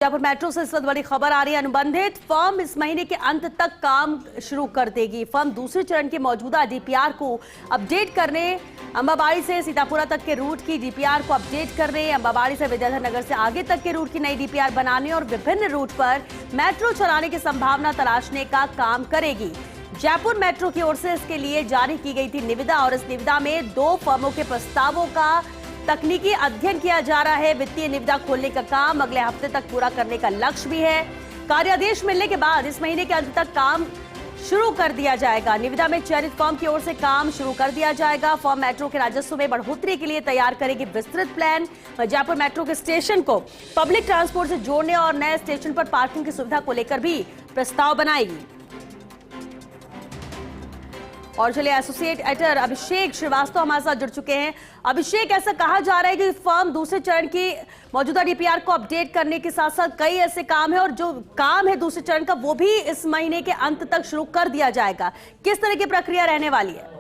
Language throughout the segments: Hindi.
जयपुर मेट्रो से इस वक्त बड़ी खबर आ रही है। अनुबंधित फर्म इस महीने के अंत तक काम शुरू कर देगी। फर्म दूसरे चरण के मौजूदा डीपीआर को अपडेट करने, अंबाबाड़ी से सीतापुरा तक के रूट की डीपीआर को अपडेट करने, अंबाबाड़ी से विद्याधर नगर से आगे तक के रूट की नई डीपीआर बनाने और विभिन्न रूट पर मेट्रो चलाने की संभावना तलाशने का काम करेगी। जयपुर मेट्रो की ओर से इसके लिए जारी की गई थी निविदा और इस निविदा में 2 फर्मों के प्रस्तावों का तकनीकी अध्ययन किया जा रहा है। वित्तीय निविदा खोलने का काम अगले हफ्ते तक पूरा करने का लक्ष्य भी है। कार्यादेश मिलने के बाद इस महीने के अंत तक काम शुरू कर दिया जाएगा। निविदा में चयनित फर्म की ओर से काम शुरू कर दिया जाएगा। फर्म मेट्रो के राजस्व में बढ़ोतरी के लिए तैयार करेगी विस्तृत प्लान। जयपुर मेट्रो के स्टेशन को पब्लिक ट्रांसपोर्ट से जोड़ने और नए स्टेशन पर पार्किंग की सुविधा को लेकर भी प्रस्ताव बनाएगी। और चलिए एसोसिएट एडिटर अभिषेक श्रीवास्तव हमारे साथ जुड़ चुके हैं। अभिषेक, ऐसा कहा जा रहा है कि फर्म दूसरे चरण की मौजूदा डीपीआर को अपडेट करने के साथ साथ कई ऐसे काम है और जो काम है दूसरे चरण का वो भी इस महीने के अंत तक शुरू कर दिया जाएगा। किस तरह की प्रक्रिया रहने वाली है?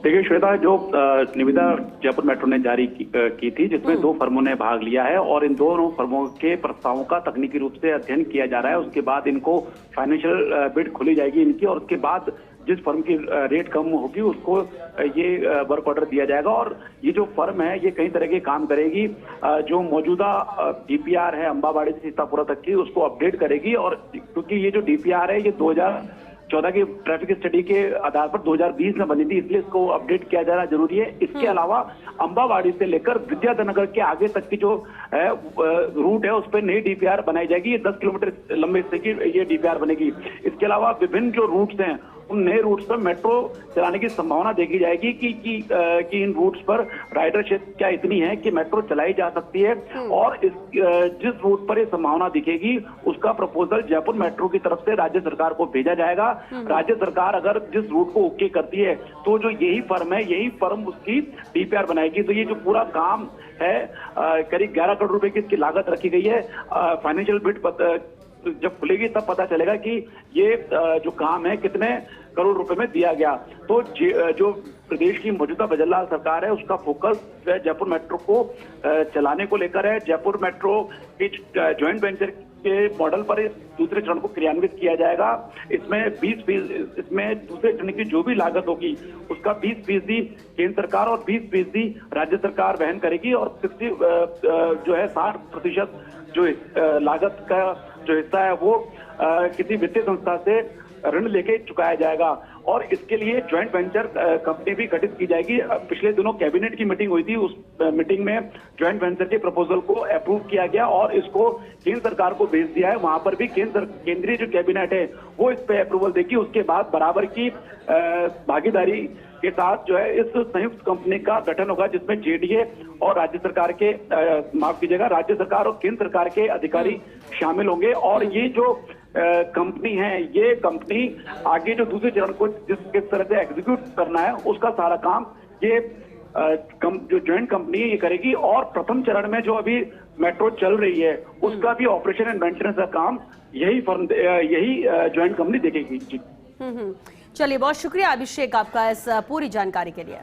देखिए श्वेता, जो निविदा जयपुर मेट्रो ने जारी की थी जिसमें 2 फर्मों ने भाग लिया है और इन दोनों फर्मों के प्रस्तावों का तकनीकी रूप से अध्ययन किया जा रहा है। उसके बाद इनको फाइनेंशियल बिड खोली जाएगी इनकी और उसके बाद जिस फर्म की रेट कम होगी उसको ये वर्क ऑर्डर दिया जाएगा। और ये जो फर्म है ये कई तरह के काम करेगी। जो मौजूदा डीपीआर है अंबाबाड़ी से सीतापुरा तक की उसको अपडेट करेगी और क्योंकि ये जो डीपीआर है ये 2014 की ट्रैफिक स्टडी के आधार पर 2020 में बनी थी, इसलिए इसको अपडेट किया जाना जरूरी है। इसके अलावा अंबाबाड़ी से लेकर विद्याधर नगर के आगे तक की जो है रूट है उस पर नई डीपीआर बनाई जाएगी। ये 10 किलोमीटर लंबे हिस्से की ये डीपीआर बनेगी। इसके अलावा विभिन्न जो रूट्स हैं उन नए रूट्स पर मेट्रो चलाने की संभावना देखी जाएगी कि इन रूट्स पर राइडरशिप क्या इतनी है कि मेट्रो चलाई जा सकती है। और जिस रूट पर ये संभावना दिखेगी उसका प्रपोजल जयपुर मेट्रो की तरफ से राज्य सरकार को भेजा जाएगा। राज्य सरकार अगर जिस रूट को ओके करती है तो जो यही फर्म उसकी डीपीआर बनाएगी। तो ये जो पूरा काम है करीब 11 करोड़ रुपए की इसकी लागत रखी गई है। फाइनेंशियल बिड जब खुलेगी तब पता चलेगा कि ये जो काम है कितने करोड़ रुपए में दिया गया। तो जो प्रदेश की मौजूदा बजरलाल सरकार है उसका फोकस जयपुर मेट्रो को चलाने को लेकर है। जयपुर मेट्रो की ज्वाइंट वेंचर के मॉडल पर इस दूसरे चरण को क्रियान्वित किया जाएगा। इसमें 20% इसमें दूसरे चरण की जो भी लागत होगी उसका 20% केंद्र सरकार और 20% राज्य सरकार वहन करेगी और 60% जो लागत का जो हिस्सा है वो किसी वित्तीय संस्था से ऋण लेके चुकाया जाएगा। और इसके लिए ज्वाइंट वेंचर कंपनी भी गठित की जाएगी। पिछले दिनों कैबिनेट की मीटिंग हुई थी, उस मीटिंग में ज्वाइंट वेंचर के प्रपोजल को अप्रूव किया गया और इसको केंद्र सरकार को भेज दिया है। वहां पर भी केंद्रीय जो कैबिनेट है वो इस पे अप्रूवल देगी। उसके बाद बराबर की भागीदारी के साथ जो है इस संयुक्त कंपनी का गठन होगा जिसमें जेडीए और राज्य सरकार के राज्य सरकार और केंद्र सरकार के अधिकारी शामिल होंगे। और ये जो कंपनी है ये कंपनी आगे जो दूसरे चरण को किस तरह से एग्जीक्यूट करना है उसका सारा काम ये जो ज्वाइंट कंपनी है ये करेगी। और प्रथम चरण में जो अभी मेट्रो चल रही है उसका भी ऑपरेशन एंड मेंटेनेंस का काम यही ज्वाइंट कंपनी देखेगी। चलिए, बहुत शुक्रिया अभिषेक आपका इस पूरी जानकारी के लिए।